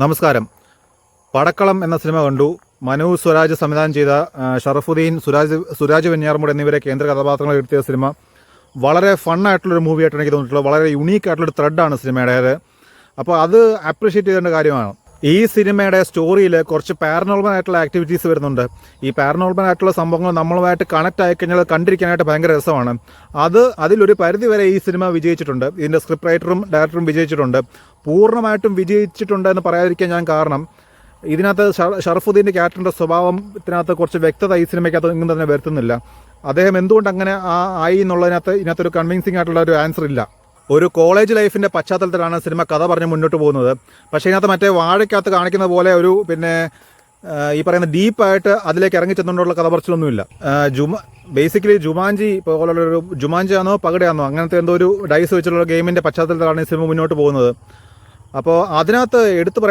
നമസ്കാരം. പടക്കളം എന്ന സിനിമ കണ്ടു. മനു സ്വരാജ് സംവിധാനം ചെയ്ത ഷറഫുദ്ദീൻ, സുരാജ് വെഞ്ഞാറമൂട് എന്നിവരെ കേന്ദ്ര കഥാപാത്രങ്ങൾ എടുത്തിയ സിനിമ വളരെ ഫണ്ണായിട്ടുള്ളൊരു മൂവിയായിട്ടാണ് എനിക്ക് തോന്നിയിട്ടുള്ളത്. വളരെ യുണീക്കായിട്ടുള്ളൊരു ത്രെഡാണ് സിനിമയുടെ. അപ്പോൾ അത് അപ്രിഷ്യേറ്റ് ചെയ്യേണ്ട കാര്യമാണ്. ഈ സിനിമയുടെ സ്റ്റോറിയിൽ കുറച്ച് പാരനോർമൽ ആയിട്ടുള്ള ആക്ടിവിറ്റീസ് വരുന്നുണ്ട്. ഈ പാരനോർമൽ ആയിട്ടുള്ള സംഭവങ്ങൾ നമ്മളുമായിട്ട് കണക്റ്റ് ആയിക്കഴിഞ്ഞാൽ കണ്ടിരിക്കാനായിട്ട് ഭയങ്കര രസമാണ്. അതിലൊരു പരിധി വരെ ഈ സിനിമ വിജയിച്ചിട്ടുണ്ട്. ഇതിൻ്റെ സ്ക്രിപ്റ്റ് റൈറ്ററും ഡയറക്ടറും വിജയിച്ചിട്ടുണ്ട്. പൂർണ്ണമായിട്ടും വിജയിച്ചിട്ടുണ്ട് എന്ന് പറയാതിരിക്കാൻ ഞാൻ കാരണം, ഇതിനകത്ത് ഷറഫുദ്ദീൻ്റെ ക്യാരക്ടറിൻ്റെ സ്വഭാവത്തിനകത്ത് കുറച്ച് വ്യക്തത ഈ സിനിമയ്ക്കകത്ത് ഇങ്ങനെ തന്നെ വരുത്തുന്നില്ല. അദ്ദേഹം എന്തുകൊണ്ട് അങ്ങനെ ആയി ഇതിനകത്തൊരു കൺവിൻസിങ് ആയിട്ടുള്ള ഒരു ആൻസർ ഇല്ല. ഒരു കോളേജ് ലൈഫിൻ്റെ പശ്ചാത്തലത്തിലാണ് സിനിമ കഥ പറഞ്ഞ് മുന്നോട്ട് പോകുന്നത്. പക്ഷേ ഇതിനകത്ത് മറ്റേ വാഴയ്ക്കകത്ത് കാണിക്കുന്ന പോലെ ഒരു ഈ പറയുന്ന ഡീപ്പായിട്ട് അതിലേക്ക് ഇറങ്ങി ചെന്നുകൊണ്ടുള്ള കഥ പറച്ചിലൊന്നുമില്ല. ബേസിക്കലി ജുമാൻജി പോലുള്ളൊരു ജുമാൻജിയാണോ പകടയാണോ അങ്ങനത്തെ എന്തോ ഒരു ഡൈസ് വെച്ചിട്ടുള്ള ഗെയിമിൻ്റെ പശ്ചാത്തലത്തിലാണ് ഈ സിനിമ മുന്നോട്ട് പോകുന്നത്. അപ്പോൾ അതിനകത്ത് എടുത്തു പറയേണ്ട